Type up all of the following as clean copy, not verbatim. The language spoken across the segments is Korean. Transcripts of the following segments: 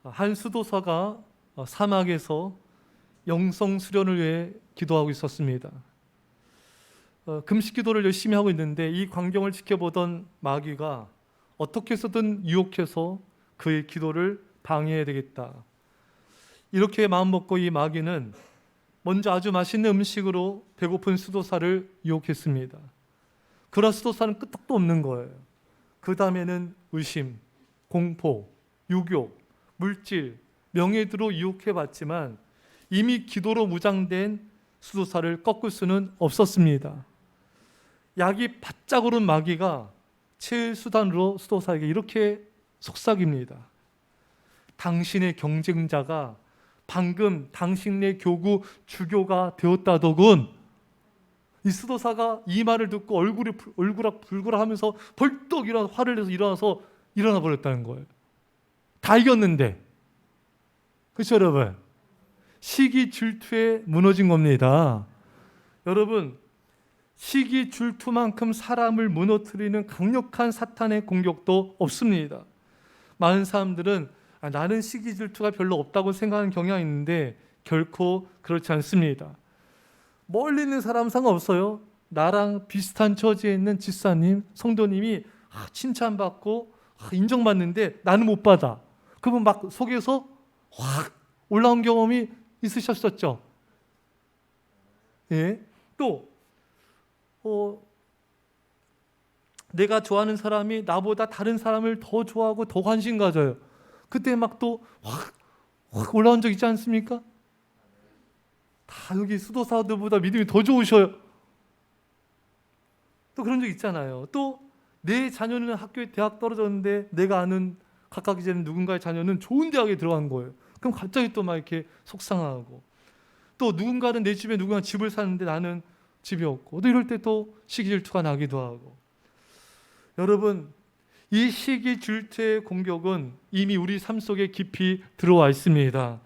한 수도사가 사막에서 영성 수련을 위해 기도하고 있었습니다. 금식 기도를 열심히 하고 있는데 이 광경을 지켜보던 마귀가 어떻게 해서든 유혹해서 그의 기도를 방해해야 되겠다. 이렇게 마음먹고 이 마귀는 먼저 아주 맛있는 음식으로 배고픈 수도사를 유혹했습니다. 그러나 수도사는 끄떡도 없는 거예요. 그 다음에는 의심, 공포, 유교, 물질, 명예로 유혹해봤지만 이미 기도로 무장된 수도사를 꺾을 수는 없었습니다. 약이 바짝 오른 마귀가 최후수단으로 수도사에게 이렇게 속삭입니다. 당신의 경쟁자가 방금 당신의 교구 주교가 되었다더군. 이 수도사가 이 말을 듣고 얼굴이 불그락불그락 하면서 벌떡 화를 내서 일어나 버렸다는 거예요. 다 이겼는데. 그렇죠, 여러분? 시기 질투에 무너진 겁니다. 여러분, 시기 질투만큼 사람을 무너뜨리는 강력한 사탄의 공격도 없습니다. 많은 사람들은 나는 시기 질투가 별로 없다고 생각하는 경향이 있는데 결코 그렇지 않습니다. 멀리 있는 사람 상관없어요. 나랑 비슷한 처지에 있는 집사님, 성도님이 칭찬받고 인정받는데 나는 못 받아. 그러면 막 속에서 확 올라온 경험이 있으셨었죠? 예. 또 내가 좋아하는 사람이 나보다 다른 사람을 더 좋아하고 더 관심 가져요. 그때 막 또 확 올라온 적 있지 않습니까? 다 여기 수도사들보다 믿음이 더 좋으셔요. 또 그런 적 있잖아요. 또 내 자녀는 학교에 대학 떨어졌는데 내가 아는 각각 이제는 누군가의 자녀는 좋은 대학에 들어간 거예요. 그럼 갑자기 또 막 이렇게 속상하고, 또 누군가는 내 집에 누군가 집을 사는데 나는 집이 없고, 또 이럴 때 또 시기 질투가 나기도 하고. 여러분, 이 시기 질투의 공격은 이미 우리 삶 속에 깊이 들어와 있습니다.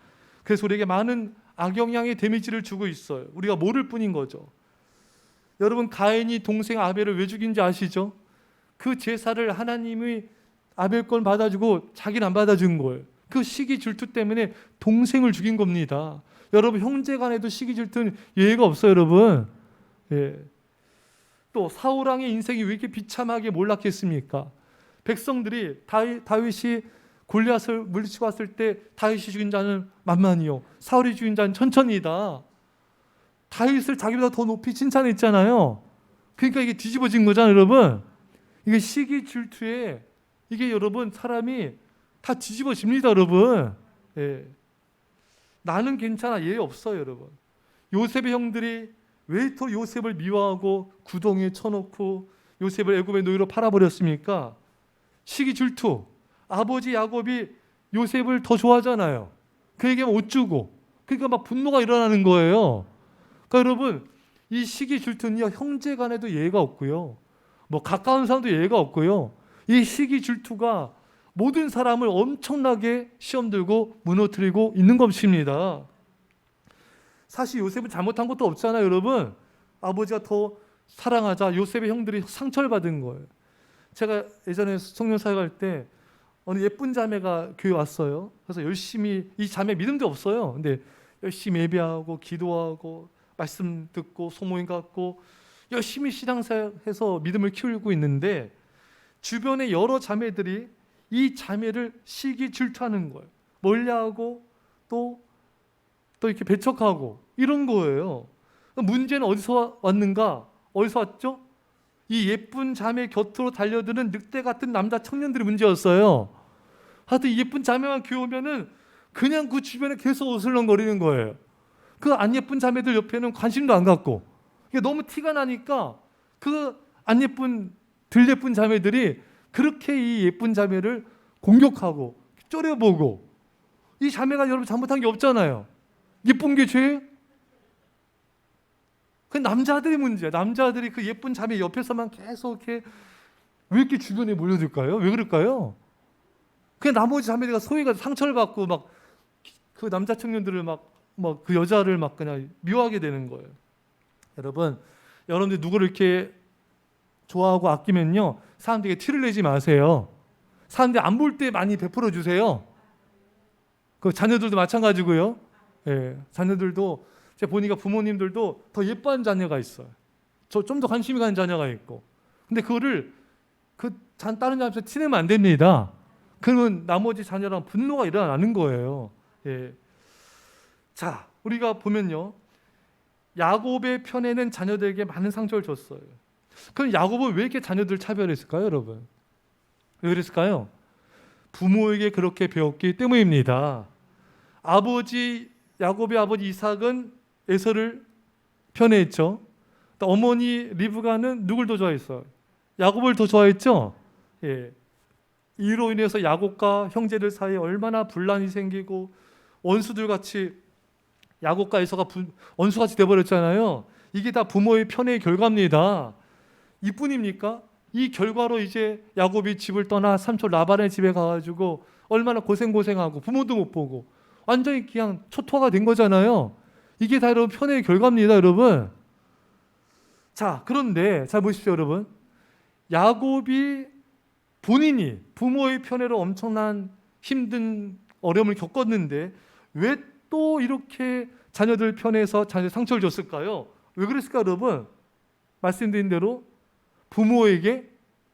그래서 우리에게 많은 악영향의 데미지를 주고 있어요. 우리가 모를 뿐인 거죠. 여러분, 가인이 동생 아벨을 왜 죽인지 아시죠? 그 제사를 하나님이 아벨 건 받아주고 자기는 안 받아준 거예요. 그 시기 질투 때문에 동생을 죽인 겁니다. 여러분, 형제 간에도 시기 질투는 예외가 없어요, 여러분. 예. 또 사울 왕의 인생이 왜 이렇게 비참하게 몰락했습니까? 백성들이 다윗이 골리앗을 물리치고 왔을 때 다윗이 죽인 자는 만만이요, 사울이 죽인 자는 천천히다. 다윗을 자기보다 더 높이 칭찬했잖아요. 그러니까 이게 뒤집어진 거잖아요, 여러분. 이게 시기 질투에 이게 여러분 사람이 다 뒤집어집니다, 여러분. 예. 나는 괜찮아, 얘 없어요, 여러분. 요셉의 형들이 왜 또 요셉을 미워하고 구덩이에 쳐놓고 요셉을 애굽의 노예로 팔아버렸습니까? 시기 질투. 아버지 야곱이 요셉을 더 좋아하잖아요. 그에게 옷 주고. 그러니까 막 분노가 일어나는 거예요. 그러니까 여러분, 이 시기 질투는요, 형제 간에도 예의가 없고요, 뭐 가까운 사람도 예의가 없고요. 이 시기 질투가 모든 사람을 엄청나게 시험 들고 무너뜨리고 있는 것입니다. 사실 요셉은 잘못한 것도 없잖아요, 여러분. 아버지가 더 사랑하자 요셉의 형들이 상처를 받은 거예요. 제가 예전에 청년사회 갈 때 어느 예쁜 자매가 교회 왔어요. 그래서 열심히, 이 자매 믿음도 없어요. 근데 열심히 예배하고 기도하고 말씀 듣고 소모임 갖고 열심히 신앙생활해서 믿음을 키우고 있는데 주변의 여러 자매들이 이 자매를 시기 질투하는 거예요. 멀리하고 또 이렇게 배척하고 이런 거예요. 문제는 어디서 왔는가? 어디서 왔죠? 이 예쁜 자매 곁으로 달려드는 늑대 같은 남자 청년들이 문제였어요. 하여튼 예쁜 자매만 교회 오면은 그냥 그 주변에 계속 어슬렁거리는 거예요. 그 안 예쁜 자매들 옆에는 관심도 안 갖고, 이게 너무 티가 나니까 그 안 예쁜 덜 예쁜 자매들이 그렇게 이 예쁜 자매를 공격하고 쪼려보고. 이 자매가 여러분 잘못한 게 없잖아요. 예쁜 게 죄예요? 그 남자들의 문제야. 남자들이 그 예쁜 자매 옆에서만 계속 이렇게 왜 이렇게 주변에 몰려들까요? 왜 그럴까요? 그 나머지 자매들이 소위가 상처를 받고 막 그 남자 청년들을 막 그 여자를 막 그냥 미워하게 되는 거예요. 여러분들 누구를 이렇게 좋아하고 아끼면요, 사람들에게 티를 내지 마세요. 사람들이 안 볼 때 많이 베풀어 주세요. 그 자녀들도 마찬가지고요. 예, 자녀들도 제가 보니까 부모님들도 더 예뻐하는 자녀가 있어요. 좀 더 관심이 가는 자녀가 있고. 근데 그거를 다른 자녀한테 티내면 안 됩니다. 그러면 나머지 자녀랑 분노가 일어나는 거예요. 예. 자, 우리가 보면요, 야곱의 편에는 자녀들에게 많은 상처를 줬어요. 그럼 야곱은 왜 이렇게 자녀들 차별했을까요, 여러분? 왜 그랬을까요? 부모에게 그렇게 배웠기 때문입니다. 야곱의 아버지 이삭은 에서를 편애했죠. 또 어머니 리브가는 누굴 더 좋아했어요? 야곱을 더 좋아했죠. 예. 이로 인해서 야곱과 형제들 사이에 얼마나 분란이 생기고 원수들 같이 야곱과 에서가 원수같이 돼버렸잖아요. 이게 다 부모의 편애의 결과입니다. 이뿐입니까? 이 결과로 이제 야곱이 집을 떠나 삼촌 라반의 집에 가가지고 얼마나 고생하고 부모도 못 보고 완전히 그냥 초토화가 된 거잖아요. 이게 다 여러분 편애의 결과입니다, 여러분. 자, 그런데 잘 보십시오, 여러분. 야곱이 본인이 부모의 편애로 엄청난 힘든 어려움을 겪었는데 왜 또 이렇게 자녀들 편에서 자녀 상처를 줬을까요? 왜 그랬을까, 여러분? 말씀드린 대로 부모에게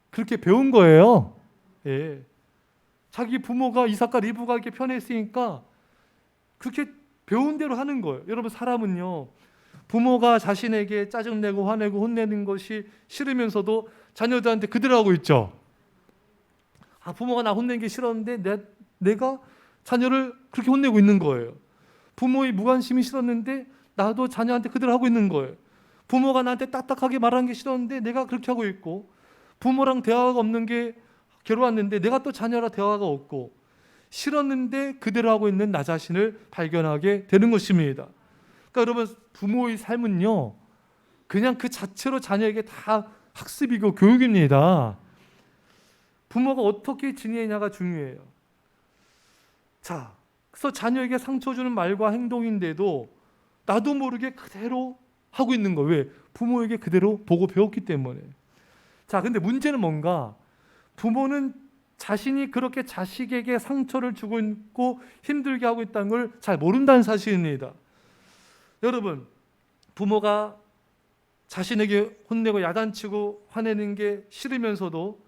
그렇게 배운 거예요. 예. 자기 부모가 이삭과 리브가 이렇게 편애했으니까 그렇게 배운 대로 하는 거예요. 여러분, 사람은요, 부모가 자신에게 짜증내고 화내고 혼내는 것이 싫으면서도 자녀들한테 그대로 하고 있죠. 부모가 나 혼낸 게 싫었는데 내가 자녀를 그렇게 혼내고 있는 거예요. 부모의 무관심이 싫었는데 나도 자녀한테 그대로 하고 있는 거예요. 부모가 나한테 딱딱하게 말하는 게 싫었는데 내가 그렇게 하고 있고, 부모랑 대화가 없는 게 괴로웠는데 내가 또 자녀랑 대화가 없고, 싫었는데 그대로 하고 있는 나 자신을 발견하게 되는 것입니다. 그러니까 여러분, 부모의 삶은요, 그냥 그 자체로 자녀에게 다 학습이고 교육입니다. 부모가 어떻게 지내냐가 중요해요. 자, 그래서 자녀에게 상처 주는 말과 행동인데도 나도 모르게 그대로 하고 있는 거예요. 왜? 부모에게 그대로 보고 배웠기 때문에. 자, 근데 문제는 뭔가? 부모는 자신이 그렇게 자식에게 상처를 주고 있고 힘들게 하고 있다는 걸 잘 모른다는 사실입니다. 여러분, 부모가 자신에게 혼내고 야단치고 화내는 게 싫으면서도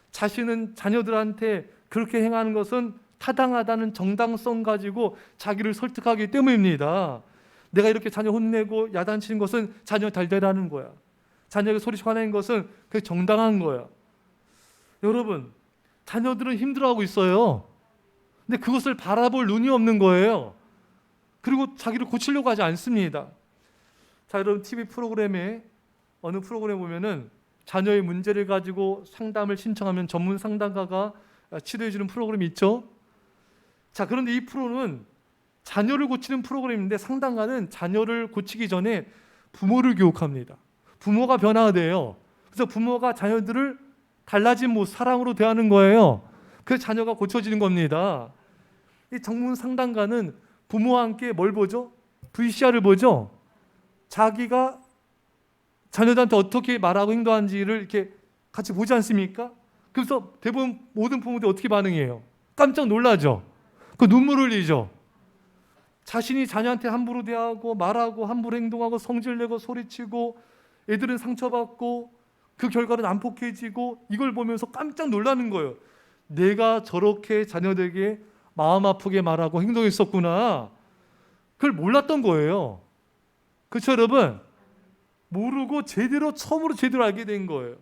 자신은 자녀들한테 그렇게 행하는 것은 타당하다는 정당성 가지고 자기를 설득하기 때문입니다. 내가 이렇게 자녀 혼내고 야단치는 것은 자녀 달대라는 거야. 자녀에게 소리치고 화내는 것은 그게 정당한 거야. 여러분, 자녀들은 힘들어하고 있어요. 근데 그것을 바라볼 눈이 없는 거예요. 그리고 자기를 고치려고 하지 않습니다. 자, 여러분, TV 프로그램에 어느 프로그램 보면은 자녀의 문제를 가지고 상담을 신청하면 전문 상담가가 치료해 주는 프로그램이 있죠. 자, 그런데 이 프로는 자녀를 고치는 프로그램인데 상담가는 자녀를 고치기 전에 부모를 교육합니다. 부모가 변화가 돼요. 그래서 부모가 자녀들을 달라진 모습, 사랑으로 대하는 거예요. 그래서 자녀가 고쳐지는 겁니다. 이 전문 상담가는 부모와 함께 뭘 보죠? VCR을 보죠. 자기가 자녀들한테 어떻게 말하고 행동하는지를 이렇게 같이 보지 않습니까? 그래서 대부분 모든 부모들이 어떻게 반응해요? 깜짝 놀라죠. 그 눈물 흘리죠. 자신이 자녀한테 함부로 대하고 말하고 함부로 행동하고 성질내고 소리치고 애들은 상처받고 그 결과는 난폭해지고 이걸 보면서 깜짝 놀라는 거예요. 내가 저렇게 자녀들에게 마음 아프게 말하고 행동했었구나. 그걸 몰랐던 거예요. 그렇죠, 여러분? 모르고 처음으로 제대로 알게 된 거예요.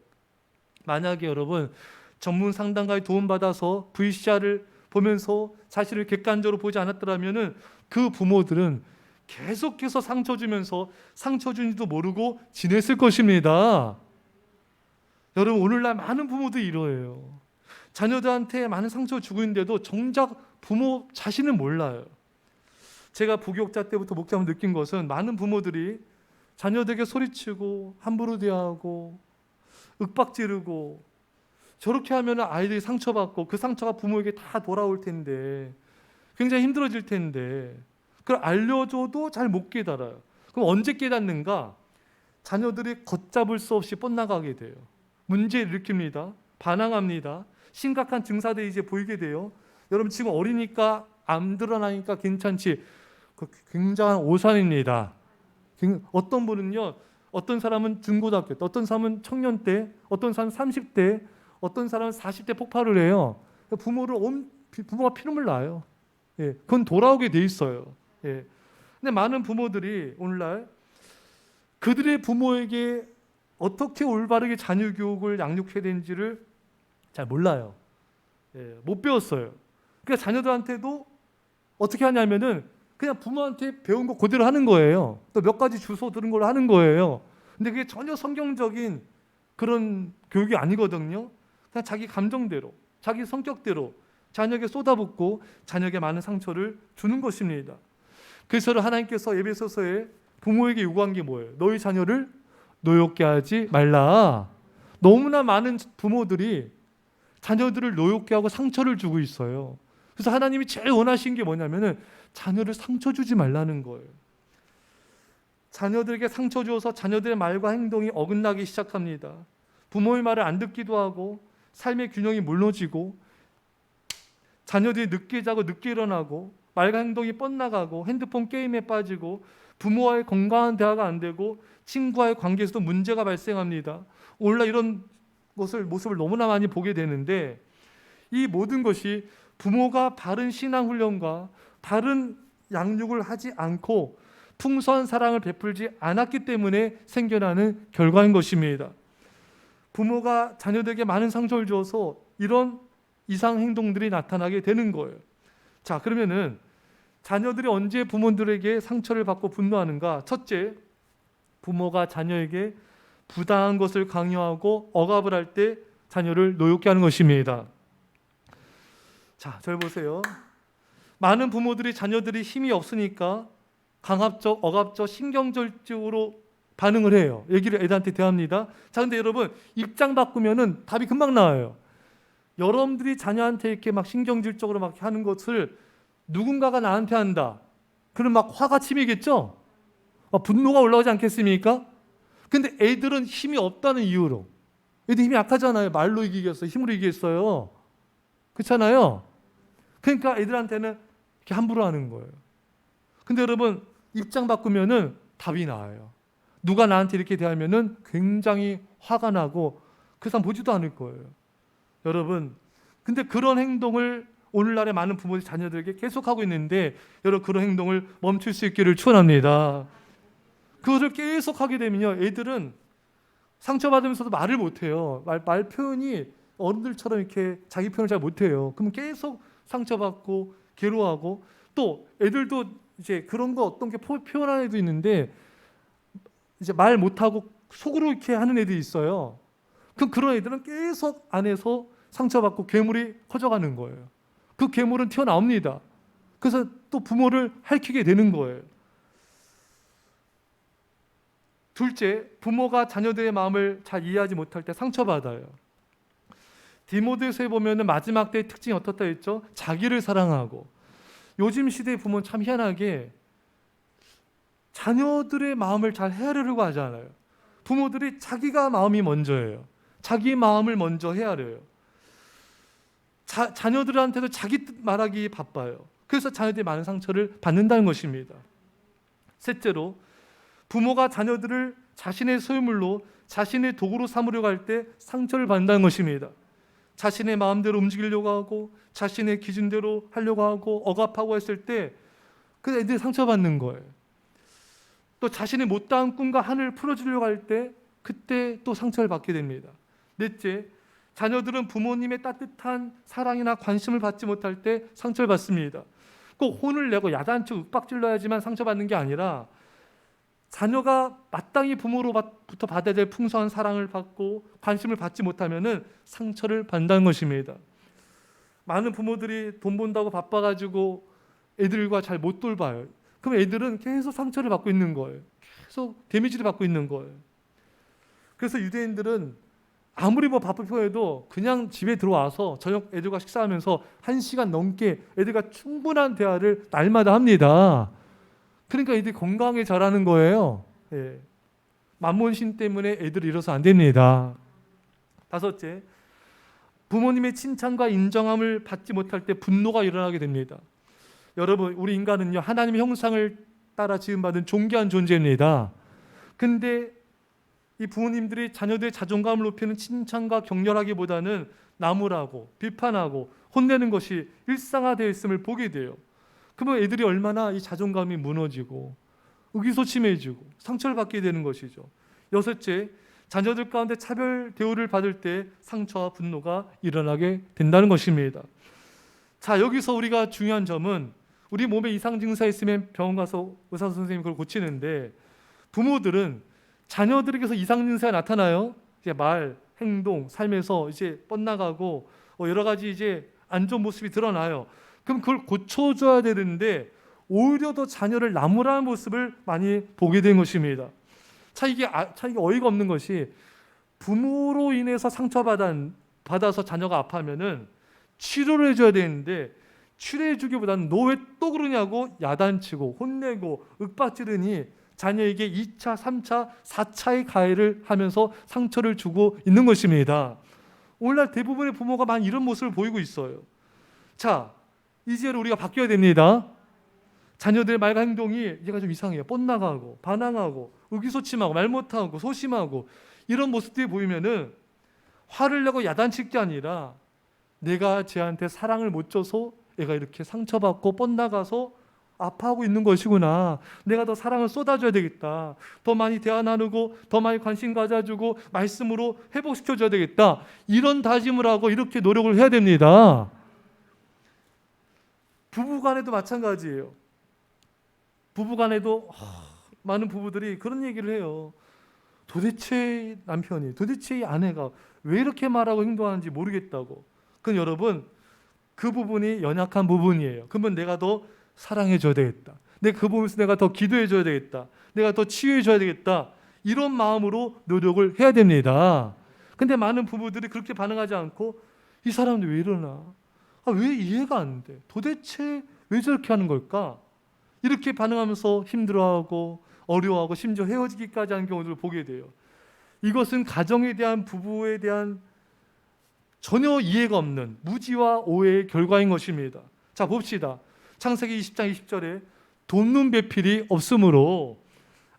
만약에 여러분 전문 상담가의 도움받아서 VCR을 보면서 자신을 객관적으로 보지 않았더라면 그 부모들은 계속해서 상처 주면서 상처 준지도 모르고 지냈을 것입니다. 여러분, 오늘날 많은 부모들이 이러해요. 자녀들한테 많은 상처를 주고 있는데도 정작 부모 자신은 몰라요. 제가 부교육자 때부터 목자면 느낀 것은 많은 부모들이 자녀들에게 소리치고 함부로 대하고 윽박 지르고 저렇게 하면 아이들이 상처받고 그 상처가 부모에게 다 돌아올 텐데 굉장히 힘들어질 텐데 그걸 알려줘도 잘 못 깨달아요. 그럼 언제 깨닫는가? 자녀들이 걷잡을 수 없이 뻗나가게 돼요. 문제를 일으킵니다. 반항합니다. 심각한 증사들이 이제 보이게 돼요. 여러분, 지금 어리니까 안 드러나니까 괜찮지. 그 굉장한 오산입니다. 어떤 분은요, 어떤 사람은 중고등학교 때, 어떤 사람은 청년 때, 어떤 사람은 30대, 어떤 사람은 40대 폭발을 해요. 부모가 피눈물 나요. 예, 그건 돌아오게 돼 있어요. 예. 근데 많은 부모들이 오늘날 그들의 부모에게 어떻게 올바르게 자녀 교육을 양육해야 되는지를 잘 몰라요. 예, 못 배웠어요. 그러니까 자녀들한테도 어떻게 하냐면은 그냥 부모한테 배운 거 그대로 하는 거예요. 또 몇 가지 주워 들은 걸 하는 거예요. 근데 그게 전혀 성경적인 그런 교육이 아니거든요. 그냥 자기 감정대로, 자기 성격대로 자녀에게 쏟아붓고 자녀에게 많은 상처를 주는 것입니다. 그래서 하나님께서 에베소서에 부모에게 요구한 게 뭐예요? 너희 자녀를 노엽게 하지 말라. 너무나 많은 부모들이 자녀들을 노엽게 하고 상처를 주고 있어요. 그래서 하나님이 제일 원하신 게 뭐냐면은 자녀를 상처 주지 말라는 거예요. 자녀들에게 상처 주어서 자녀들의 말과 행동이 어긋나기 시작합니다. 부모의 말을 안 듣기도 하고 삶의 균형이 무너지고 자녀들이 늦게 자고 늦게 일어나고 말과 행동이 뻗나가고 핸드폰 게임에 빠지고 부모와의 건강한 대화가 안 되고 친구와의 관계에서도 문제가 발생합니다. 오늘날 이런 모습을 너무나 많이 보게 되는데 이 모든 것이 부모가 바른 신앙훈련과 바른 양육을 하지 않고 풍성한 사랑을 베풀지 않았기 때문에 생겨나는 결과인 것입니다. 부모가 자녀들에게 많은 상처를 주어서 이런 이상 행동들이 나타나게 되는 거예요. 자, 그러면은 자녀들이 언제 부모들에게 상처를 받고 분노하는가? 첫째, 부모가 자녀에게 부당한 것을 강요하고 억압을 할 때 자녀를 노엽게 하는 것입니다. 자, 절 보세요. 많은 부모들이 자녀들이 힘이 없으니까 강압적, 억압적, 신경절적으로 반응을 해요. 얘기를 애들한테 대합니다. 자, 근데 여러분 입장 바꾸면은 답이 금방 나와요. 여러분들이 자녀한테 이렇게 막 신경질적으로 막 하는 것을 누군가가 나한테 한다. 그럼 막 화가 치미겠죠? 분노가 올라오지 않겠습니까? 근데 애들은 힘이 없다는 이유로, 애들 힘이 약하잖아요. 말로 이기겠어요? 힘으로 이기겠어요? 그렇잖아요? 그러니까 애들한테는 이렇게 함부로 하는 거예요. 근데 여러분 입장 바꾸면은 답이 나와요. 누가 나한테 이렇게 대하면은 굉장히 화가 나고 그 사람 보지도 않을 거예요. 여러분, 근데 그런 행동을 오늘날의 많은 부모들이 자녀들에게 계속하고 있는데 여러분 그런 행동을 멈출 수 있기를 축원합니다. 그것을 계속하게 되면요, 애들은 상처받으면서도 말을 못해요. 말 표현이 어른들처럼 이렇게 자기 표현을 잘 못해요. 그럼 계속 상처받고 괴로워하고, 또 애들도 이제 그런 거 어떤 게 표현하는 애도 있는데 이제 말 못하고 속으로 이렇게 하는 애들이 있어요. 그럼 그런 애들은 계속 안에서 상처받고 괴물이 커져가는 거예요. 그 괴물은 튀어나옵니다. 그래서 또 부모를 핥히게 되는 거예요. 둘째, 부모가 자녀들의 마음을 잘 이해하지 못할 때 상처받아요. 디모데서에 보면 마지막 때의 특징이 어떻다 했죠? 자기를 사랑하고. 요즘 시대의 부모는 참 희한하게 자녀들의 마음을 잘 헤아리려고 하지 않아요. 부모들이 자기가 마음이 먼저예요. 자기 마음을 먼저 헤아려요. 자녀들한테도 자기 뜻 말하기 바빠요. 그래서 자녀들이 많은 상처를 받는다는 것입니다. 셋째로, 부모가 자녀들을 자신의 소유물로, 자신의 도구로 삼으려고 할 때 상처를 받는다는 것입니다. 자신의 마음대로 움직이려고 하고 자신의 기준대로 하려고 하고 억압하고 했을 때 그 애들이 상처받는 거예요. 또 자신의 못다한 꿈과 하늘을 풀어주려고 할 때 그때 또 상처를 받게 됩니다. 넷째, 자녀들은 부모님의 따뜻한 사랑이나 관심을 받지 못할 때 상처를 받습니다. 꼭 혼을 내고 야단치고 윽박질러야지만 상처받는 게 아니라 자녀가 마땅히 부모로부터 받아야 될 풍성한 사랑을 받고 관심을 받지 못하면 상처를 받는다는 것입니다. 많은 부모들이 돈 번다고 바빠가지고 애들과 잘 못 돌봐요. 그럼 애들은 계속 상처를 받고 있는 거예요. 계속 데미지를 받고 있는 거예요. 그래서 유대인들은 아무리 바쁜 편에도 그냥 집에 들어와서 저녁 애들과 식사하면서 1시간 넘게 애들과 충분한 대화를 날마다 합니다. 그러니까 애들이 건강하게 자라는 거예요. 예. 만몬신 때문에 애들이 이래서 안 됩니다. 다섯째, 부모님의 칭찬과 인정함을 받지 못할 때 분노가 일어나게 됩니다. 여러분, 우리 인간은요, 하나님의 형상을 따라 지음받은 존귀한 존재입니다. 근데 이 부모님들이 자녀들의 자존감을 높이는 칭찬과 격려하기보다는 나무라고 비판하고 혼내는 것이 일상화되어 있음을 보게 돼요. 그러면 애들이 얼마나 이 자존감이 무너지고 의기소침해지고 상처를 받게 되는 것이죠. 여섯째, 자녀들 가운데 차별 대우를 받을 때 상처와 분노가 일어나게 된다는 것입니다. 자, 여기서 우리가 중요한 점은 우리 몸에 이상 증세가 있으면 병원 가서 의사 선생님이 그걸 고치는데, 부모들은 자녀들에게서 이상 증세가 나타나요. 이제 말, 행동, 삶에서 이제 뻗나가고 여러 가지 이제 안 좋은 모습이 드러나요. 그럼 그걸 고쳐줘야 되는데 오히려 더 자녀를 나무라는 모습을 많이 보게 된 것입니다. 이게 어이가 없는 것이, 부모로 인해서 상처받아서 자녀가 아파하면은 치료를 해줘야 되는데 치료해주기보다는 너 왜 또 그러냐고 야단치고 혼내고 윽박지르니 자녀에게 2차, 3차, 4차의 가해를 하면서 상처를 주고 있는 것입니다. 오늘날 대부분의 부모가 많이 이런 모습을 보이고 있어요. 자, 이제 우리가 바뀌어야 됩니다. 자녀들의 말과 행동이 얘가 좀 이상해요. 뻗나가고 반항하고 의기소침하고 말 못하고 소심하고 이런 모습들이 보이면은 화를 내고 야단칠 게 아니라, 내가 쟤한테 사랑을 못 줘서 얘가 이렇게 상처받고 뻗나가서 아파하고 있는 것이구나. 내가 더 사랑을 쏟아줘야 되겠다. 더 많이 대화 나누고 더 많이 관심 가져주고 말씀으로 회복시켜줘야 되겠다. 이런 다짐을 하고 이렇게 노력을 해야 됩니다. 부부간에도 마찬가지예요. 부부간에도 많은 부부들이 그런 얘기를 해요. 도대체 남편이, 도대체 이 아내가 왜 이렇게 말하고 행동하는지 모르겠다고. 그럼 여러분, 그 부분이 연약한 부분이에요. 그러면 내가 더 사랑해줘야 되겠다. 그 부분에서 내가 더 기도해줘야 되겠다. 내가 더 치유해줘야 되겠다. 이런 마음으로 노력을 해야 됩니다. 근데 많은 부부들이 그렇게 반응하지 않고, 이 사람은 왜 이러나? 왜 이해가 안 돼? 도대체 왜 저렇게 하는 걸까? 이렇게 반응하면서 힘들어하고 어려워하고 심지어 헤어지기까지 하는 경우들을 보게 돼요. 이것은 가정에 대한, 부부에 대한 전혀 이해가 없는 무지와 오해의 결과인 것입니다. 자, 봅시다. 창세기 20장 20절에 돕는 배필이 없으므로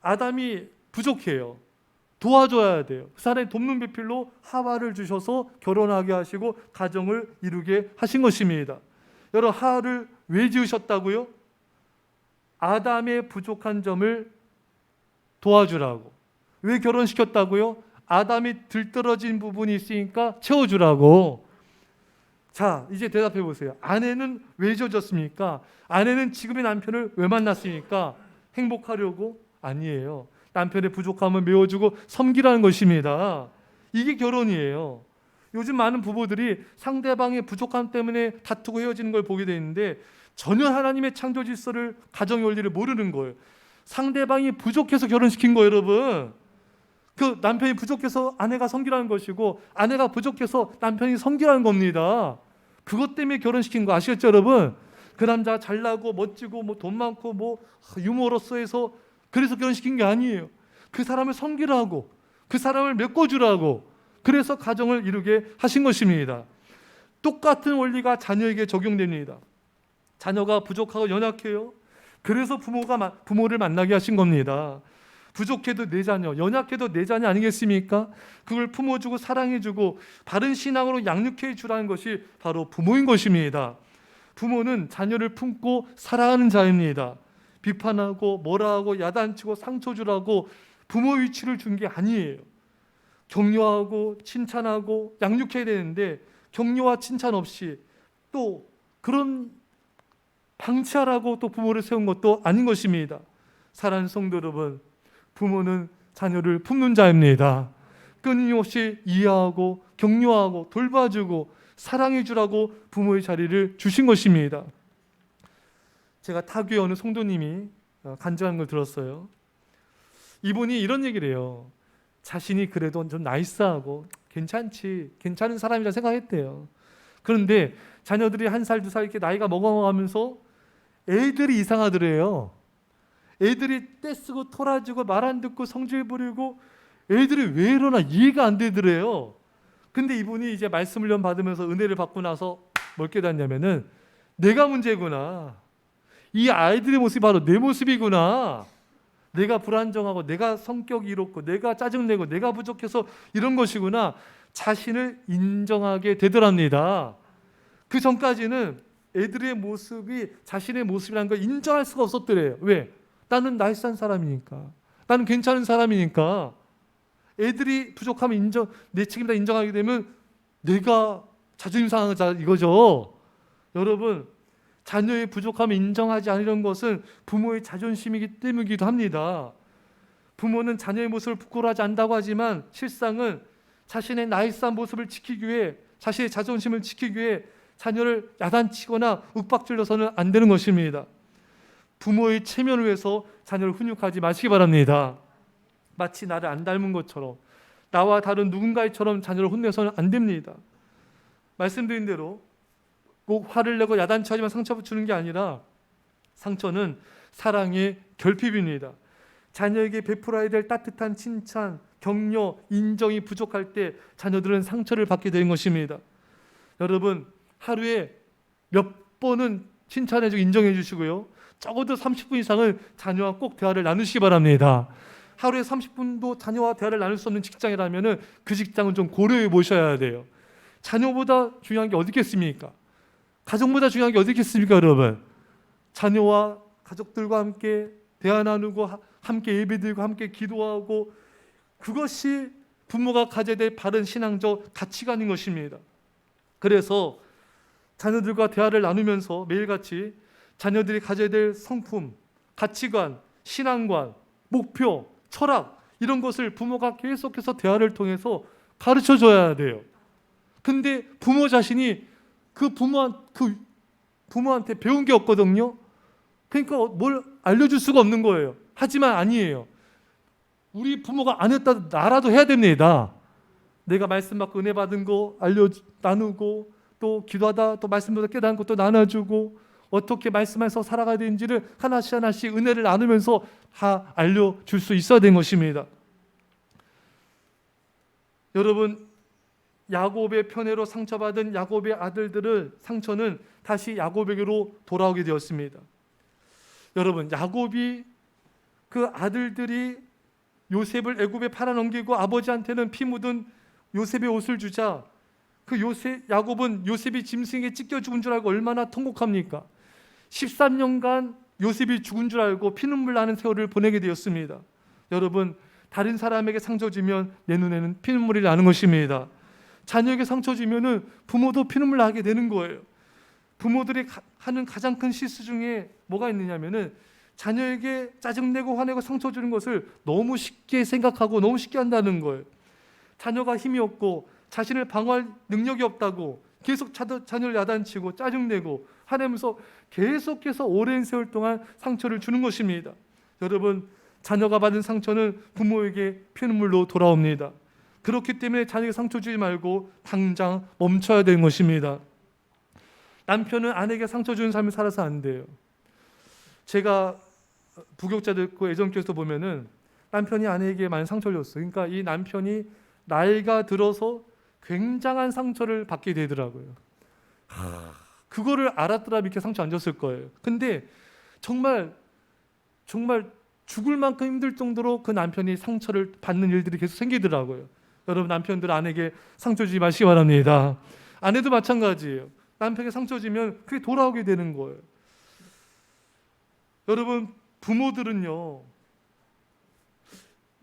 아담이 부족해요. 도와줘야 돼요. 그 사람이 돕는 배필로 하와를 주셔서 결혼하게 하시고 가정을 이루게 하신 것입니다. 여러분, 하와를 왜 지으셨다고요? 아담의 부족한 점을 도와주라고. 왜 결혼시켰다고요? 아담이 들떨어진 부분이 있으니까 채워주라고. 자, 이제 대답해 보세요. 아내는 왜 지어졌습니까? 아내는 지금의 남편을 왜 만났습니까? 행복하려고? 아니에요. 남편의 부족함을 메워주고 섬기라는 것입니다. 이게 결혼이에요. 요즘 많은 부부들이 상대방의 부족함 때문에 다투고 헤어지는 걸 보게 되는데, 전혀 하나님의 창조 질서를, 가정의 원리를 모르는 거예요. 상대방이 부족해서 결혼시킨 거예요, 여러분. 그 남편이 부족해서 아내가 섬기라는 것이고, 아내가 부족해서 남편이 섬기라는 겁니다. 그것 때문에 결혼시킨 거 아시겠죠, 여러분? 그 남자 잘나고 멋지고 돈 많고 유머러스 해서 그래서 결혼시킨 게 아니에요. 그 사람을 섬기라고, 그 사람을 메꿔주라고, 그래서 가정을 이루게 하신 것입니다. 똑같은 원리가 자녀에게 적용됩니다. 자녀가 부족하고 연약해요. 그래서 부모를 만나게 하신 겁니다. 부족해도 내 자녀, 연약해도 내 자녀 아니겠습니까? 그걸 품어주고 사랑해주고 바른 신앙으로 양육해 주라는 것이 바로 부모인 것입니다. 부모는 자녀를 품고 사랑하는 자입니다. 비판하고 뭐라하고 야단치고 상처 주라고 부모 위치를 준 게 아니에요. 격려하고 칭찬하고 양육해야 되는데, 격려와 칭찬 없이 또 그런 방치하라고 또 부모를 세운 것도 아닌 것입니다. 사랑하는 성도 여러분, 부모는 자녀를 품는 자입니다. 끊임없이 이해하고 격려하고 돌봐주고 사랑해 주라고 부모의 자리를 주신 것입니다. 제가 타교의 어느 성도님이 간증한 걸 들었어요. 이분이 이런 얘기를 해요. 자신이 그래도 좀 나이스하고 괜찮은 사람이라 생각했대요. 그런데 자녀들이 1살, 2살 이렇게 나이가 먹어가면서 애들이 이상하더래요. 애들이 떼쓰고 토라지고 말 안 듣고 성질 부리고 애들이 왜 이러나 이해가 안 되더래요. 근데 이분이 이제 말씀 훈련 받으면서 은혜를 받고 나서 뭘 깨닫냐면은, 내가 문제구나. 이 아이들의 모습이 바로 내 모습이구나. 내가 불안정하고 내가 성격이 이렇고 내가 짜증내고 내가 부족해서 이런 것이구나. 자신을 인정하게 되더랍니다. 그 전까지는 애들의 모습이 자신의 모습이라는 걸 인정할 수가 없었더래요. 왜? 나는 나이스한 사람이니까. 나는 괜찮은 사람이니까. 애들이 부족하면 내 책임다 인정하게 되면 내가 자존심 상하자 이거죠. 여러분, 자녀의 부족함을 인정하지 않으려는 것은 부모의 자존심이기 때문이기도 합니다. 부모는 자녀의 모습을 부끄러워하지 않는다고 하지만 실상은 자신의 나이스한 모습을 지키기 위해, 자신의 자존심을 지키기 위해 자녀를 야단치거나 윽박질러서는 안 되는 것입니다. 부모의 체면을 위해서 자녀를 훈육하지 마시기 바랍니다. 마치 나를 안 닮은 것처럼, 나와 다른 누군가처럼 자녀를 혼내서는 안 됩니다. 말씀드린 대로 꼭 화를 내고 야단치지만 상처 주는 게 아니라 상처는 사랑의 결핍입니다. 자녀에게 베풀어야 될 따뜻한 칭찬, 격려, 인정이 부족할 때 자녀들은 상처를 받게 되는 것입니다. 여러분, 하루에 몇 번은 칭찬해주고 인정해 주시고요, 적어도 30분 이상은 자녀와 꼭 대화를 나누시기 바랍니다. 하루에 30분도 자녀와 대화를 나눌 수 없는 직장이라면 그 직장은 좀 고려해 보셔야 돼요. 자녀보다 중요한 게 어디 있겠습니까? 가족보다 중요한 게 어디 있겠습니까, 여러분? 자녀와 가족들과 함께 대화 나누고 함께 예배드리고 함께 기도하고, 그것이 부모가 가져야 될 바른 신앙적 가치관인 것입니다. 그래서 자녀들과 대화를 나누면서 매일같이 자녀들이 가져야 될 성품, 가치관, 신앙관, 목표, 철학, 이런 것을 부모가 계속해서 대화를 통해서 가르쳐 줘야 돼요. 근데 부모 자신이 그 부모한테 배운 게 없거든요. 그러니까 뭘 알려줄 수가 없는 거예요. 하지만 아니에요. 우리 부모가 안 했다 나라도 해야 됩니다. 내가 말씀 받고 은혜 받은 거 나누고, 또 기도하다 또 말씀 받아 깨닫는 것도 나눠주고, 어떻게 말씀해서 살아가야 되는지를 하나씩 하나씩 은혜를 나누면서 다 알려줄 수 있어야 되는 것입니다. 여러분, 야곱의 편애로 상처받은 야곱의 아들들을 상처는 다시 야곱에게로 돌아오게 되었습니다. 여러분, 야곱이 그 아들들이 요셉을 애굽에 팔아넘기고 아버지한테는 피 묻은 요셉의 옷을 주자 야곱은 요셉이 짐승에게 찢겨 죽은 줄 알고 얼마나 통곡합니까? 13년간 요셉이 죽은 줄 알고 피눈물 나는 세월을 보내게 되었습니다. 여러분, 다른 사람에게 상처 주면 내 눈에는 피눈물이 나는 것입니다. 자녀에게 상처 주면은 부모도 피눈물 나게 되는 거예요. 부모들이 하는 가장 큰 실수 중에 뭐가 있느냐면은 자녀에게 짜증내고 화내고 상처 주는 것을 너무 쉽게 생각하고 너무 쉽게 한다는 거예요. 자녀가 힘이 없고 자신을 방어할 능력이 없다고 계속 자녀를 야단치고 짜증내고 화내면서 계속해서 오랜 세월 동안 상처를 주는 것입니다. 여러분, 자녀가 받은 상처는 부모에게 피눈물로 돌아옵니다. 그렇기 때문에 자녀에게 상처 주지 말고 당장 멈춰야 되는 것입니다. 남편은 아내에게 상처 주는 삶을 살아서 안 돼요. 제가 부교육자들 그 애정교에서 보면은 남편이 아내에게 많은 상처를 줬어요. 그러니까 이 남편이 나이가 들어서 굉장한 상처를 받게 되더라고요. 그거를 알았더라면 이렇게 상처 안 줬을 거예요. 근데 정말 죽을 만큼 힘들 정도로 그 남편이 상처를 받는 일들이 계속 생기더라고요. 여러분, 남편들 아내에게 상처 주지 마시기 바랍니다. 아내도 마찬가지예요. 남편에게 상처 주면 그게 돌아오게 되는 거예요. 여러분, 부모들은요,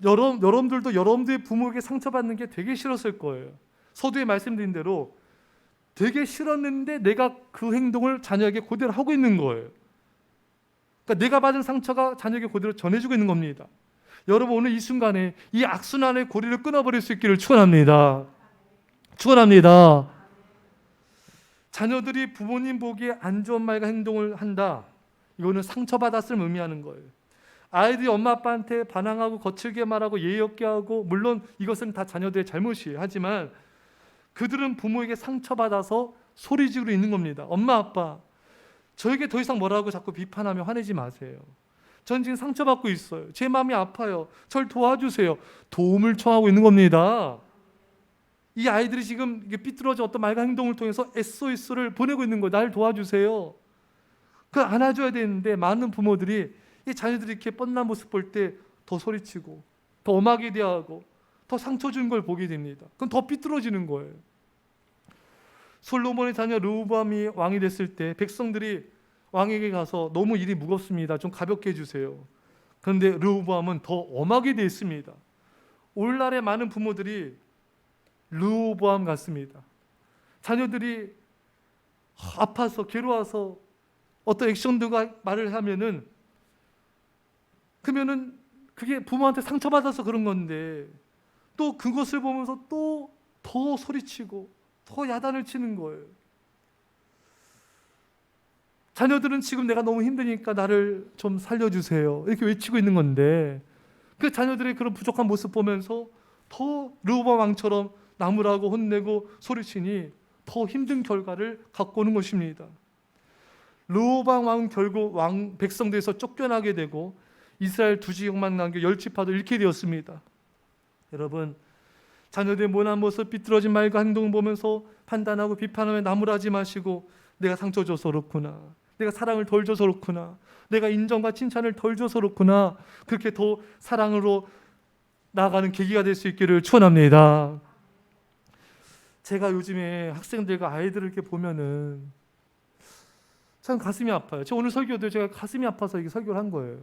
여러분들도 여러분들의 부모에게 상처받는 게 되게 싫었을 거예요. 서두에 말씀드린 대로 되게 싫었는데 내가 그 행동을 자녀에게 그대로 하고 있는 거예요. 그러니까 내가 받은 상처가 자녀에게 그대로 전해주고 있는 겁니다. 여러분, 오늘 이 순간에 이 악순환의 고리를 끊어버릴 수 있기를 축원합니다. 축원합니다. 자녀들이 부모님 보기에 안 좋은 말과 행동을 한다, 이거는 상처받았음을 의미하는 거예요. 아이들이 엄마 아빠한테 반항하고 거칠게 말하고 예의 없게 하고, 물론 이것은 다 자녀들의 잘못이에요. 하지만 그들은 부모에게 상처받아서 소리 지르고 있는 겁니다. 엄마 아빠, 저에게 더 이상 뭐라고 자꾸 비판하며 화내지 마세요. 전 지금 상처받고 있어요. 제 마음이 아파요. 절 도와주세요. 도움을 청하고 있는 겁니다. 이 아이들이 지금 삐뚤어져 어떤 말과 행동을 통해서 SOS를 보내고 있는 거예요. 날 도와주세요. 그 안아줘야 되는데 많은 부모들이 이 자녀들이 이렇게 뻔난 모습 볼 때 더 소리치고 더 엄하게 대하고 더 상처 준 걸 보게 됩니다. 그럼 더 삐뚤어지는 거예요. 솔로몬의 자녀 르호보암이 왕이 됐을 때 백성들이 왕에게 가서 너무 일이 무겁습니다. 좀 가볍게 해주세요. 그런데 르호보암은 더 엄하게 됐습니다. 오늘날의 많은 부모들이 르호보암 같습니다. 자녀들이 아파서 괴로워서 어떤 액션들과 말을 하면은 그러면은 그게 부모한테 상처받아서 그런 건데 또 그것을 보면서 또 더 소리치고 더 야단을 치는 거예요. 자녀들은 지금 내가 너무 힘드니까 나를 좀 살려주세요 이렇게 외치고 있는 건데 그 자녀들의 그런 부족한 모습 보면서 더 르호보암 왕처럼 나무라고 혼내고 소리치니 더 힘든 결과를 갖고 오는 것입니다. 르호보암 왕은 결국 백성들에서 쫓겨나게 되고 이스라엘 두 지역만 남겨 10지파도 잃게 되었습니다. 여러분, 자녀들의 모난 모습, 삐뚤어진 말과 행동을 보면서 판단하고 비판하며 나무라지 마시고 내가 상처 줘서 그렇구나, 내가 사랑을 덜 줘서 그렇구나, 내가 인정과 칭찬을 덜 줘서 그렇구나, 그렇게 더 사랑으로 나아가는 계기가 될 수 있기를 축원합니다. 제가 요즘에 학생들과 아이들을 이렇게 보면은 참 가슴이 아파요. 저 오늘 설교도 제가 가슴이 아파서 이렇게 설교를 한 거예요.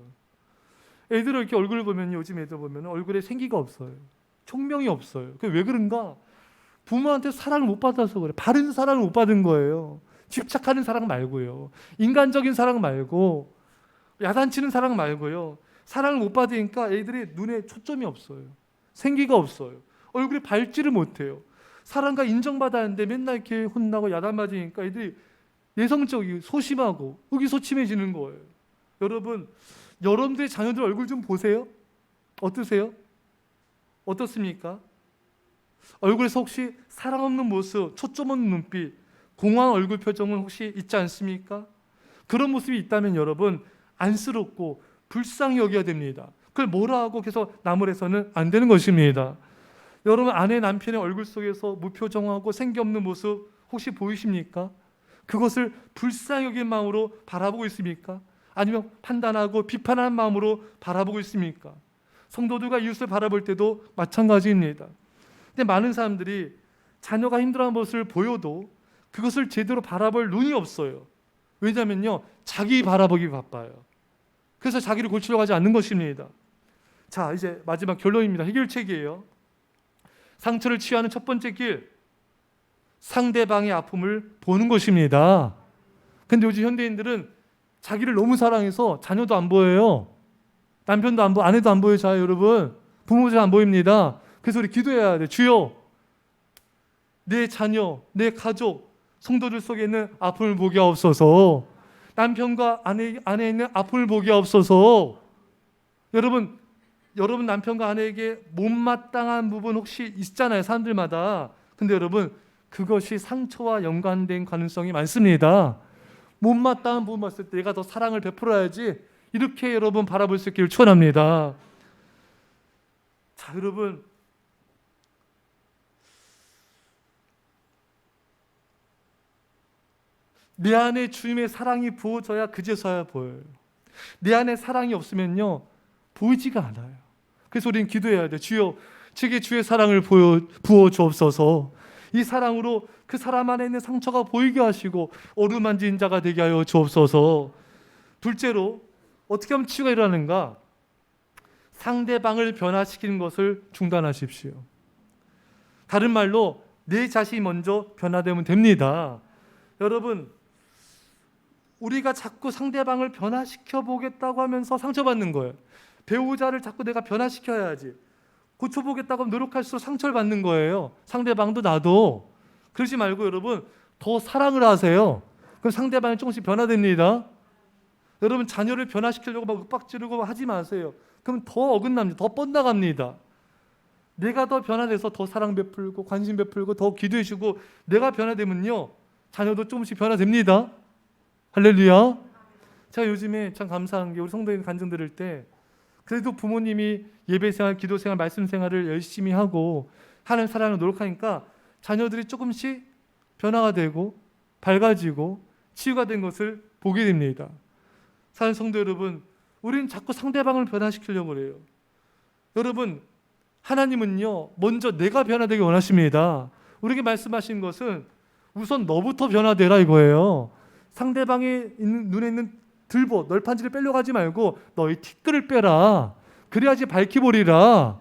애들을 이렇게 얼굴을 보면, 요즘 애들 보면 얼굴에 생기가 없어요. 총명이 없어요. 그게 왜 그런가? 부모한테 사랑을 못 받아서 그래. 바른 사랑을 못 받은 거예요. 집착하는 사랑 말고요. 인간적인 사랑 말고, 야단치는 사랑 말고요. 사랑을 못 받으니까 애들이 눈에 초점이 없어요. 생기가 없어요. 얼굴에 밟지를 못해요. 사랑과 인정받았는데 맨날 이렇게 혼나고 야단 맞으니까 애들이 내성적이고 소심하고 의기소침해지는 거예요. 여러분, 여러분들의 자녀들 얼굴 좀 보세요. 어떠세요? 어떻습니까? 얼굴에서 혹시 사랑 없는 모습, 초점 없는 눈빛, 공허한 얼굴 표정은 혹시 있지 않습니까? 그런 모습이 있다면 여러분, 안쓰럽고 불쌍히 여겨야 됩니다. 그걸 뭐라 하고 계속 나무래서는 안 되는 것입니다. 여러분, 아내 남편의 얼굴 속에서 무표정하고 생기 없는 모습 혹시 보이십니까? 그것을 불쌍히 여긴 마음으로 바라보고 있습니까? 아니면 판단하고 비판하는 마음으로 바라보고 있습니까? 성도들과 이웃을 바라볼 때도 마찬가지입니다. 근데 많은 사람들이 자녀가 힘들어하는 모습을 보여도 그것을 제대로 바라볼 눈이 없어요. 왜냐면요, 자기 바라보기 바빠요. 그래서 자기를 고치려고 하지 않는 것입니다. 자, 이제 마지막 결론입니다. 해결책이에요. 상처를 치유하는 첫 번째 길, 상대방의 아픔을 보는 것입니다. 근데 요즘 현대인들은 자기를 너무 사랑해서 자녀도 안 보여요. 남편도 안 보여, 아내도 안 보여요. 자, 여러분, 부모도 잘 안 보입니다. 그래서 우리 기도해야 돼. 주여, 내 자녀, 내 가족, 성도들 속에 있는 아픔을 보게 하옵소서. 남편과 아내에 있는 아픔을 보게 하옵소서. 여러분 남편과 아내에게 못마땅한 부분 혹시 있잖아요, 사람들마다. 근데 여러분, 그것이 상처와 연관된 가능성이 많습니다. 못마땅한 부분 봤을 때 내가 더 사랑을 베풀어야지, 이렇게 여러분 바라볼 수 있기를 축원합니다. 자, 여러분, 내 안에 주님의 사랑이 부어져야 그제서야 보여요. 내 안에 사랑이 없으면요, 보이지가 않아요. 그래서 우리는 기도해야 돼요. 주여, 제게 주의 사랑을 부어 주옵소서. 이 사랑으로 그 사람 안에 있는 상처가 보이게 하시고 어루만진 자가 되게 하여 주옵소서. 둘째로, 어떻게 하면 치유가 일어나는가? 상대방을 변화시키는 것을 중단하십시오. 다른 말로 내 자신이 먼저 변화되면 됩니다. 여러분, 우리가 자꾸 상대방을 변화시켜 보겠다고 하면서 상처받는 거예요. 배우자를 자꾸 내가 변화시켜야지, 고쳐보겠다고 하면 노력할수록 상처를 받는 거예요. 상대방도 나도. 그러지 말고 여러분, 더 사랑을 하세요. 그럼 상대방이 조금씩 변화됩니다. 여러분, 자녀를 변화시키려고 막 윽박지르고 하지 마세요. 그럼 더 어긋납니다. 더 뻗나갑니다. 내가 더 변화돼서 더 사랑 베풀고 관심 베풀고 더 기도해주고 내가 변화되면요, 자녀도 조금씩 변화됩니다. 할렐루야. 제가 요즘에 참 감사한 게, 우리 성도님 간증 들을 때 그래도 부모님이 예배생활, 기도생활, 말씀생활을 열심히 하고 하는 사랑을 노력하니까 자녀들이 조금씩 변화가 되고 밝아지고 치유가 된 것을 보게 됩니다. 사랑하는 성도 여러분, 우리는 자꾸 상대방을 변화시키려고 그래요. 여러분, 하나님은요 먼저 내가 변화되기 원하십니다. 우리에게 말씀하신 것은 우선 너부터 변화되라 이거예요. 상대방의 눈에 있는 들보, 널판지를 빼려고 하지 말고 너희 티끌을 빼라. 그래야지 밝히 보리라.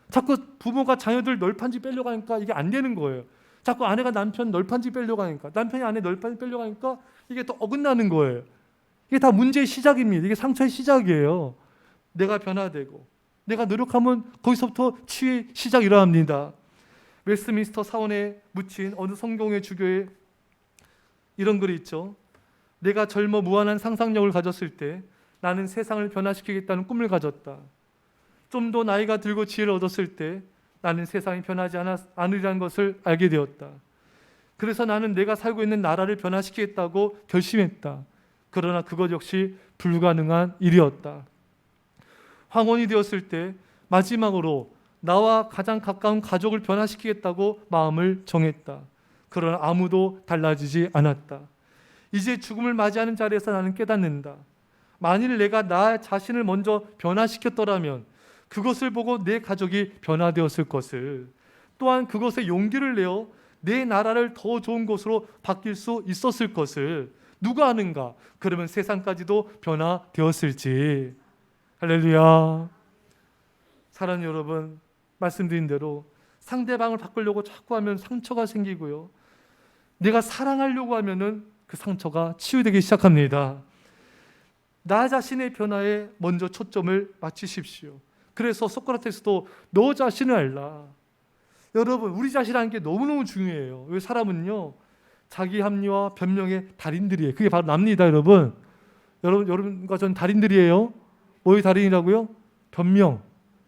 자꾸 부모가 자녀들 널판지 빼려고 하니까 이게 안 되는 거예요. 자꾸 아내가 남편 널판지 빼려고 하니까, 남편이 아내 널판지 빼려고 하니까 이게 또 어긋나는 거예요. 이게 다 문제의 시작입니다. 이게 상처의 시작이에요. 내가 변화되고 내가 노력하면 거기서부터 치유의 시작이 일어납니다. 웨스트민스터 사원에 묻힌 어느 성경의 주교에 이런 글이 있죠. 내가 젊어 무한한 상상력을 가졌을 때 나는 세상을 변화시키겠다는 꿈을 가졌다. 좀 더 나이가 들고 지혜를 얻었을 때 나는 세상이 변하지 않으리라는 것을 알게 되었다. 그래서 나는 내가 살고 있는 나라를 변화시키겠다고 결심했다. 그러나 그것 역시 불가능한 일이었다. 황혼이 되었을 때 마지막으로 나와 가장 가까운 가족을 변화시키겠다고 마음을 정했다. 그러나 아무도 달라지지 않았다. 이제 죽음을 맞이하는 자리에서 나는 깨닫는다. 만일 내가 나 자신을 먼저 변화시켰더라면 그것을 보고 내 가족이 변화되었을 것을, 또한 그것에 용기를 내어 내 나라를 더 좋은 곳으로 바뀔 수 있었을 것을 누가 아는가? 그러면 세상까지도 변화되었을지. 할렐루야. 사랑하는 여러분, 말씀드린 대로 상대방을 바꾸려고 자꾸 하면 상처가 생기고요, 내가 사랑하려고 하면은 그 상처가 치유되기 시작합니다. 나 자신의 변화에 먼저 초점을 맞추십시오. 그래서 소크라테스도 너 자신을 알라. 여러분, 우리 자신이라는 게 너무너무 중요해요. 왜? 사람은요 자기 합리와 변명의 달인들이에요. 그게 바로 납니다. 여러분과 전 달인들이에요. 뭐의 달인이라고요? 변명,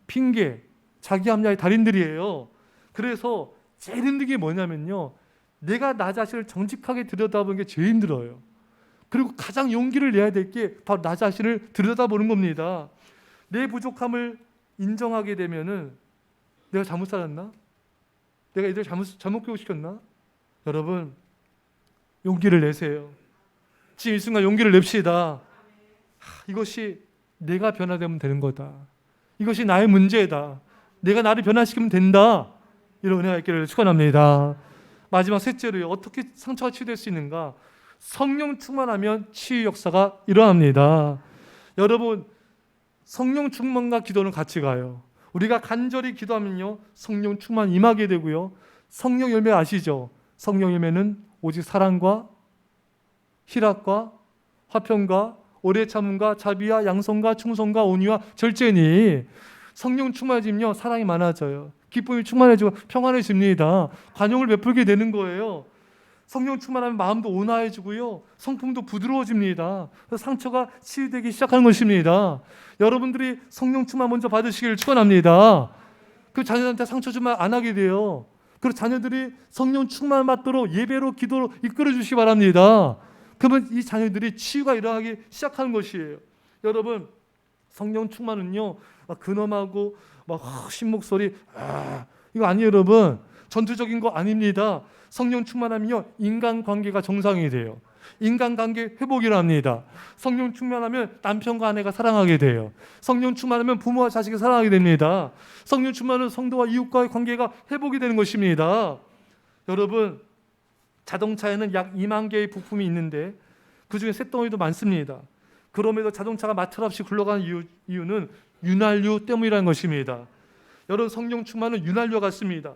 핑계, 자기 합리의 달인들이에요. 그래서 제일 힘든 게 뭐냐면요, 내가 나 자신을 정직하게 들여다보는 게 제일 힘들어요. 그리고 가장 용기를 내야 될 게 바로 나 자신을 들여다보는 겁니다. 내 부족함을 인정하게 되면은 내가 잘못 살았나? 내가 애들 잘못 교육시켰나? 여러분, 용기를 내세요. 지금 이 순간 용기를 냅시다. 이것이 내가 변화되면 되는 거다. 이것이 나의 문제다. 내가 나를 변화시키면 된다. 이런 은혜가 있기를 축원합니다. 마지막 셋째로요, 어떻게 상처가 치유될 수 있는가? 성령 충만하면 치유 역사가 일어납니다. 여러분, 성령 충만과 기도는 같이 가요. 우리가 간절히 기도하면요 성령 충만 임하게 되고요, 성령 열매 아시죠? 성령 열매는 오직 사랑과 희락과 화평과 오래 참음과 자비와 양성과 충성과 온유와 절제니, 성령 충만해지면요 사랑이 많아져요. 기쁨이 충만해지고 평안해집니다. 관용을 베풀게 되는 거예요. 성령 충만하면 마음도 온화해지고요, 성품도 부드러워집니다. 그래서 상처가 치유되기 시작하는 것입니다. 여러분들이 성령 충만 먼저 받으시기를 축원합니다. 그 자녀들한테 상처 주면 안 하게 돼요. 그리고 자녀들이 성령 충만 받도록 예배로 기도로 이끌어 주시기 바랍니다. 그러면 이 자녀들이 치유가 일어나기 시작하는 것이에요. 여러분, 성령 충만은요 근엄하고 막 신 목소리 이거 아니에요. 여러분, 전투적인 거 아닙니다. 성령 충만하면요 인간관계가 정상이 돼요. 인간관계 회복이 합니다. 성령 충만하면 남편과 아내가 사랑하게 돼요. 성령 충만하면 부모와 자식이 사랑하게 됩니다. 성령 충만은 성도와 이웃과의 관계가 회복이 되는 것입니다. 여러분, 자동차에는 약 2만 개의 부품이 있는데 그중에 쇳덩이도 많습니다. 그럼에도 자동차가 마찰 없이 굴러가는 이유는 윤활유 때문이라는 것입니다. 여러분, 성령 충만은 윤활유 같습니다.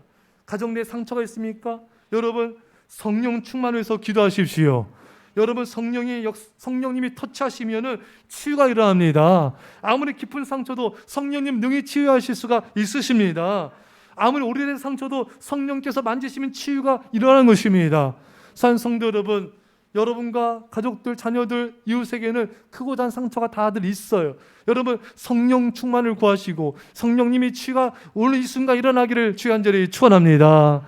가정 내 상처가 있습니까? 여러분, 성령 충만해서 기도하십시오. 여러분, 성령님이 터치하시면은 치유가 일어납니다. 아무리 깊은 상처도 성령님 능히 치유하실 수가 있으십니다. 아무리 오래된 상처도 성령께서 만지시면 치유가 일어나는 것입니다. 사랑하는 성도 여러분, 여러분과 가족들, 자녀들, 이웃에게는 크고 작은 상처가 다들 있어요. 여러분, 성령 충만을 구하시고 성령님이 치유가 오늘 이 순간 일어나기를 주의 간절히 축원합니다.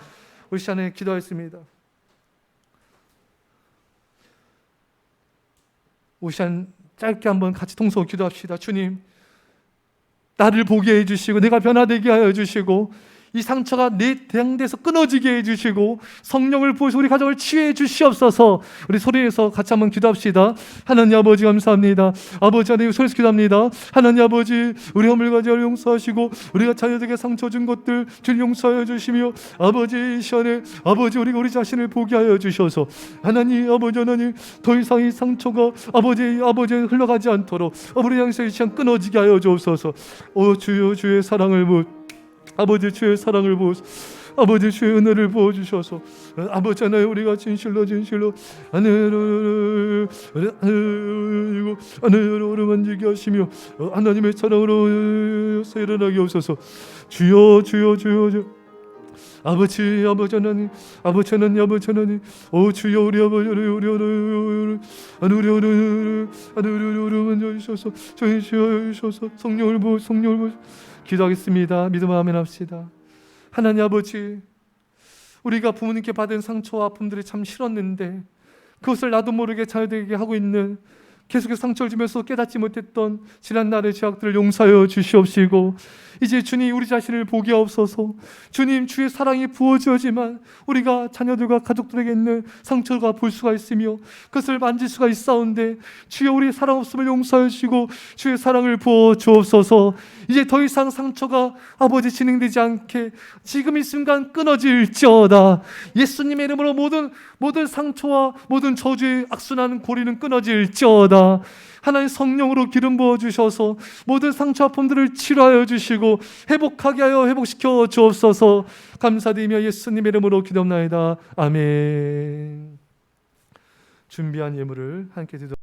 우리 시간에 기도하겠습니다. 우리 시간 짧게 한번 같이 통성으로 기도합시다. 주님, 나를 보게 해주시고 내가 변화되게 하여 주시고 이 상처가 내 대항대에서 끊어지게 해주시고 성령을 부으시고 우리 가정을 치유해 주시옵소서. 우리 소리내서 같이 한번 기도합시다. 하나님 아버지 감사합니다. 아버지 하나님 소리내서 기도합니다. 하나님 아버지 우리 허물과 죄를 용서하시고 우리가 자녀들에게 상처 준 것들 주님 용서하여 주시며 아버지 이 시간에 아버지 우리가 우리 자신을 보게 하여 주셔서 하나님 아버지 하나님 더 이상 이 상처가 아버지 흘러가지 않도록 우리 양에서 이 시간 끊어지게 하여 주옵소서. 오 주여 주의 사랑을 아버지 주의 사랑을 부어 아버지 주의 은혜를 부어주셔서 아버지 하나님 우리가 진실로 하늘로 만지게 하시며 하나님의 사랑으로 일어나게 하소서. 주여 아버지 하나님 오 주여 우리 아버지 우리 만져주셔서 저희 주셔서 성령을 부어 기도하겠습니다. 믿음으로 아멘 합시다. 하나님 아버지 우리가 부모님께 받은 상처와 아픔들이 참 싫었는데 그것을 나도 모르게 자녀들에게 하고 있는 계속해서 상처를 주면서 깨닫지 못했던 지난날의 죄악들을 용서하여 주시옵시고 이제 주님 우리 자신을 보게 하옵소서. 주님 주의 사랑이 부어지어지만 우리가 자녀들과 가족들에게 있는 상처가 볼 수가 있으며 그것을 만질 수가 있사온데 주여 우리의 사랑 없음을 용서하여 주시고 주의 사랑을 부어 주옵소서. 이제 더 이상 상처가 아버지 진행되지 않게 지금 이 순간 끊어질지어다. 예수님의 이름으로 모든 상처와 모든 저주의 악순환 고리는 끊어질지어다. 하나님 성령으로 기름 부어주셔서 모든 상처 아픔들을 치료하여 주시고 회복하게 하여 회복시켜 주옵소서. 감사드리며 예수님의 이름으로 기도합나이다. 아멘. 준비한 예물을 함께 드리도록